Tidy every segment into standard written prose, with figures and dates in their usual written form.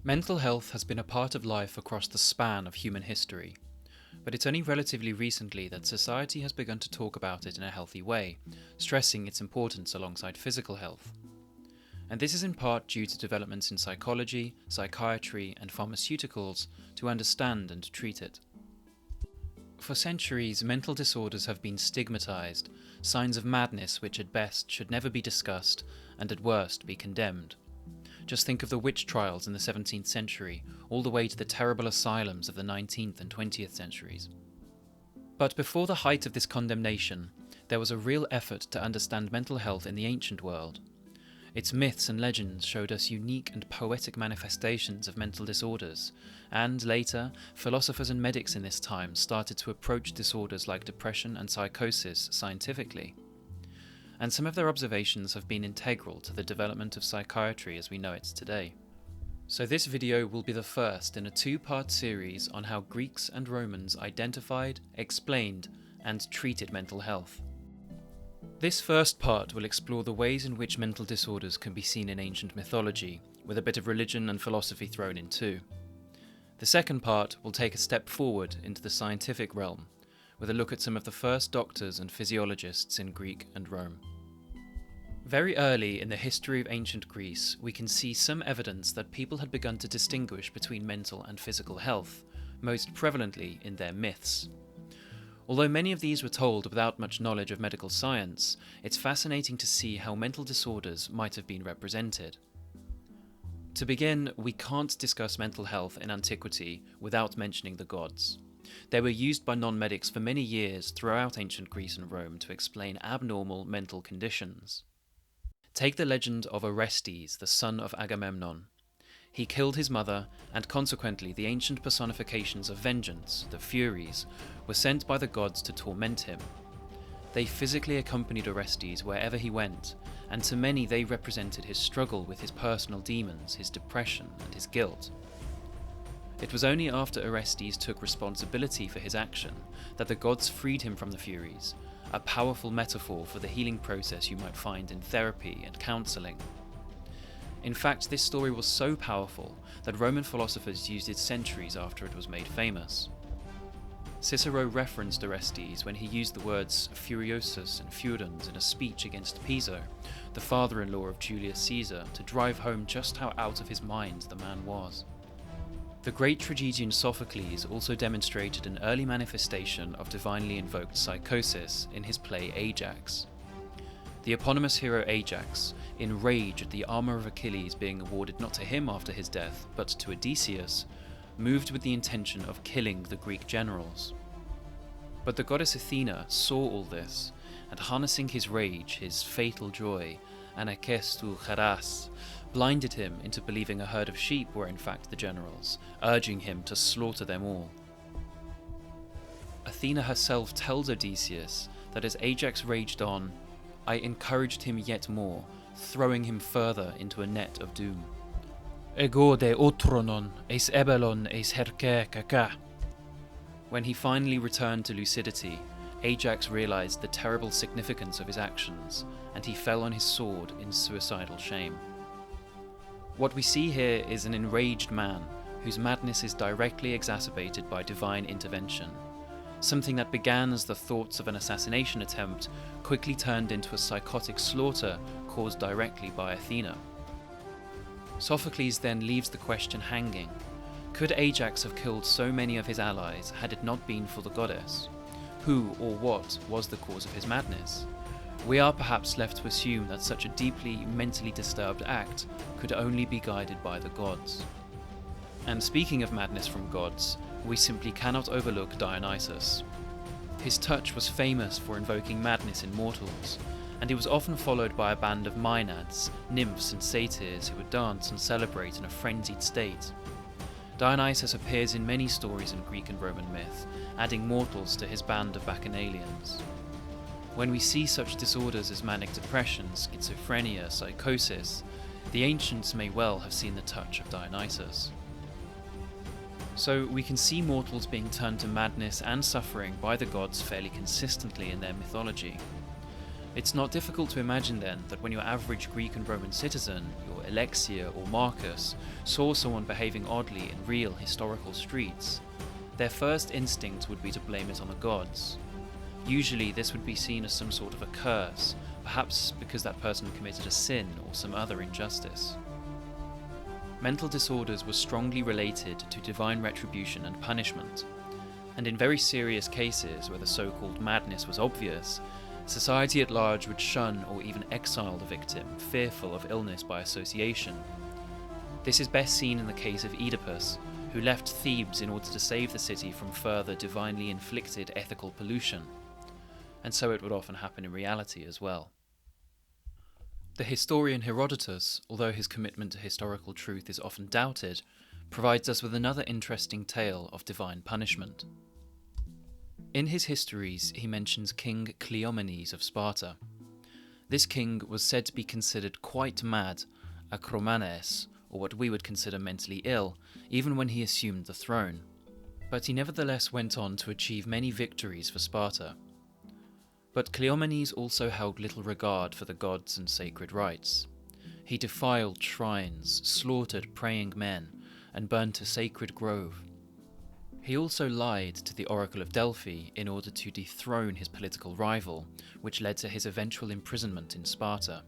Mental health has been a part of life across the span of human history, but it's only relatively recently that society has begun to talk about it in a healthy way, stressing its importance alongside physical health. And this is in part due to developments in psychology, psychiatry, and pharmaceuticals to understand and treat it. For centuries, mental disorders have been stigmatized, signs of madness which at best should never be discussed and at worst be condemned. Just think of the witch trials in the 17th century, all the way to the terrible asylums of the 19th and 20th centuries. But before the height of this condemnation, there was a real effort to understand mental health in the ancient world. Its myths and legends showed us unique and poetic manifestations of mental disorders, and later, philosophers and medics in this time started to approach disorders like depression and psychosis scientifically. And some of their observations have been integral to the development of psychiatry as we know it today. So this video will be the first in a two-part series on how Greeks and Romans identified, explained, and treated mental health. This first part will explore the ways in which mental disorders can be seen in ancient mythology, with a bit of religion and philosophy thrown in too. The second part will take a step forward into the scientific realm, with a look at some of the first doctors and physiologists in Greek and Rome. Very early in the history of ancient Greece, we can see some evidence that people had begun to distinguish between mental and physical health, most prevalently in their myths. Although many of these were told without much knowledge of medical science, it's fascinating to see how mental disorders might have been represented. To begin, we can't discuss mental health in antiquity without mentioning the gods. They were used by non-medics for many years throughout ancient Greece and Rome to explain abnormal mental conditions. Take the legend of Orestes, the son of Agamemnon. He killed his mother, and consequently the ancient personifications of vengeance, the Furies, were sent by the gods to torment him. They physically accompanied Orestes wherever he went, and to many they represented his struggle with his personal demons, his depression, and his guilt. It was only after Orestes took responsibility for his action that the gods freed him from the Furies, a powerful metaphor for the healing process you might find in therapy and counselling. In fact, this story was so powerful that Roman philosophers used it centuries after it was made famous. Cicero referenced Orestes when he used the words furiosus and furens in a speech against Piso, the father-in-law of Julius Caesar, to drive home just how out of his mind the man was. The great tragedian Sophocles also demonstrated an early manifestation of divinely invoked psychosis in his play Ajax. The eponymous hero Ajax, in rage at the armour of Achilles being awarded not to him after his death, but to Odysseus, moved with the intention of killing the Greek generals. But the goddess Athena saw all this, and harnessing his rage, his fatal joy, anakestu charas, blinded him into believing a herd of sheep were in fact the generals, urging him to slaughter them all. Athena herself tells Odysseus that as Ajax raged on, I encouraged him yet more, throwing him further into a net of doom. Ego de outronon, eis ebelon eis herke kaka. When he finally returned to lucidity, Ajax realized the terrible significance of his actions, and he fell on his sword in suicidal shame. What we see here is an enraged man whose madness is directly exacerbated by divine intervention. Something that began as the thoughts of an assassination attempt quickly turned into a psychotic slaughter caused directly by Athena. Sophocles then leaves the question hanging. Could Ajax have killed so many of his allies had it not been for the goddess? Who or what was the cause of his madness? We are perhaps left to assume that such a deeply mentally disturbed act could only be guided by the gods. And speaking of madness from gods, we simply cannot overlook Dionysus. His touch was famous for invoking madness in mortals, and he was often followed by a band of maenads, nymphs and satyrs who would dance and celebrate in a frenzied state. Dionysus appears in many stories in Greek and Roman myth, adding mortals to his band of bacchanalians. When we see such disorders as manic depression, schizophrenia, psychosis, the ancients may well have seen the touch of Dionysus. So we can see mortals being turned to madness and suffering by the gods fairly consistently in their mythology. It's not difficult to imagine then that when your average Greek and Roman citizen, your Alexia or Marcus, saw someone behaving oddly in real historical streets, their first instinct would be to blame it on the gods. Usually this would be seen as some sort of a curse, perhaps because that person committed a sin or some other injustice. Mental disorders were strongly related to divine retribution and punishment, and in very serious cases where the so-called madness was obvious, society at large would shun or even exile the victim, fearful of illness by association. This is best seen in the case of Oedipus, who left Thebes in order to save the city from further divinely inflicted ethical pollution. And so it would often happen in reality as well. The historian Herodotus, although his commitment to historical truth is often doubted, provides us with another interesting tale of divine punishment. In his histories, he mentions King Cleomenes of Sparta. This king was said to be considered quite mad, akromanes, or what we would consider mentally ill, even when he assumed the throne. But he nevertheless went on to achieve many victories for Sparta. But Cleomenes also held little regard for the gods and sacred rites. He defiled shrines, slaughtered praying men, and burned a sacred grove. He also lied to the Oracle of Delphi in order to dethrone his political rival, which led to his eventual imprisonment in Sparta.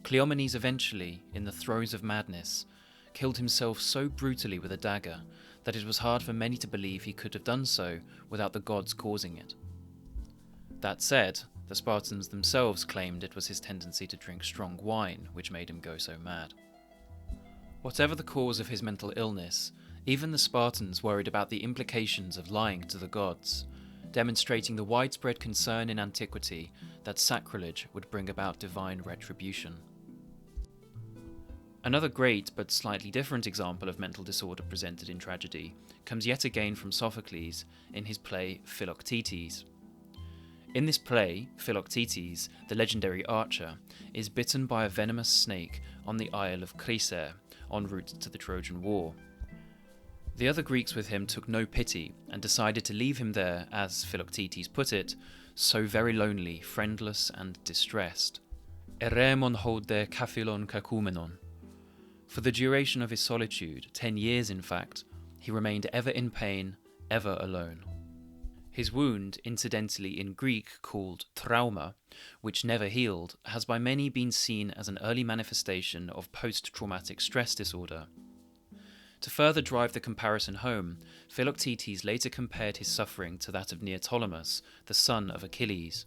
Cleomenes eventually, in the throes of madness, killed himself so brutally with a dagger that it was hard for many to believe he could have done so without the gods causing it. That said, the Spartans themselves claimed it was his tendency to drink strong wine which made him go so mad. Whatever the cause of his mental illness, even the Spartans worried about the implications of lying to the gods, demonstrating the widespread concern in antiquity that sacrilege would bring about divine retribution. Another great but slightly different example of mental disorder presented in tragedy comes yet again from Sophocles in his play Philoctetes. In this play, Philoctetes, the legendary archer, is bitten by a venomous snake on the Isle of Chrysaor, en route to the Trojan War. The other Greeks with him took no pity and decided to leave him there, as Philoctetes put it, so very lonely, friendless and distressed. Eremon hode kaphilon kakoumenon. For the duration of his solitude, 10 years in fact, he remained ever in pain, ever alone. His wound, incidentally in Greek called trauma, which never healed, has by many been seen as an early manifestation of post-traumatic stress disorder. To further drive the comparison home, Philoctetes later compared his suffering to that of Neoptolemus, the son of Achilles.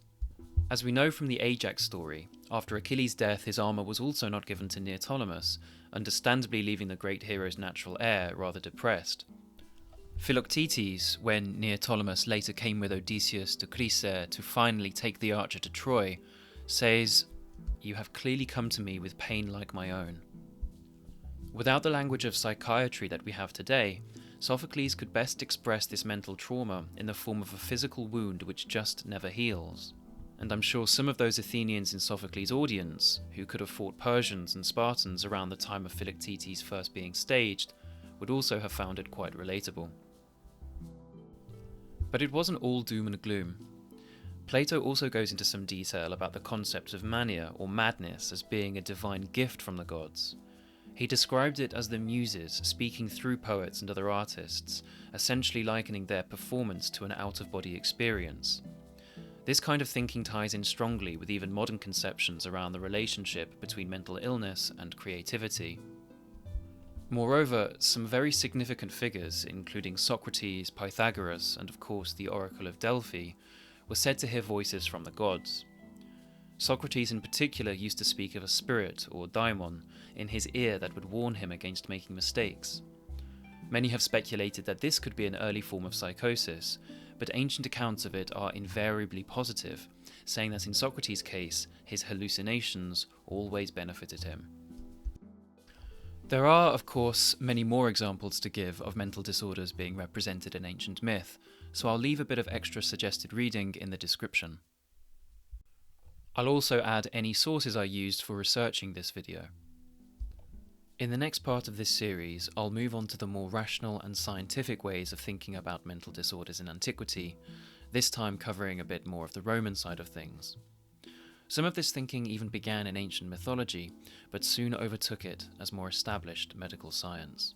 As we know from the Ajax story, after Achilles' death his armour was also not given to Neoptolemus, understandably leaving the great hero's natural heir rather depressed. Philoctetes, when Neoptolemus later came with Odysseus to Chrysaor to finally take the archer to Troy, says, "You have clearly come to me with pain like my own." Without the language of psychiatry that we have today, Sophocles could best express this mental trauma in the form of a physical wound which just never heals. And I'm sure some of those Athenians in Sophocles' audience, who could have fought Persians and Spartans around the time of Philoctetes first being staged, would also have found it quite relatable. But it wasn't all doom and gloom. Plato also goes into some detail about the concept of mania or madness as being a divine gift from the gods. He described it as the Muses speaking through poets and other artists, essentially likening their performance to an out-of-body experience. This kind of thinking ties in strongly with even modern conceptions around the relationship between mental illness and creativity. Moreover, some very significant figures, including Socrates, Pythagoras, and of course the Oracle of Delphi, were said to hear voices from the gods. Socrates in particular used to speak of a spirit, or daimon, in his ear that would warn him against making mistakes. Many have speculated that this could be an early form of psychosis, but ancient accounts of it are invariably positive, saying that in Socrates' case, his hallucinations always benefited him. There are, of course, many more examples to give of mental disorders being represented in ancient myth, so I'll leave a bit of extra suggested reading in the description. I'll also add any sources I used for researching this video. In the next part of this series, I'll move on to the more rational and scientific ways of thinking about mental disorders in antiquity, this time covering a bit more of the Roman side of things. Some of this thinking even began in ancient mythology, but soon overtook it as more established medical science.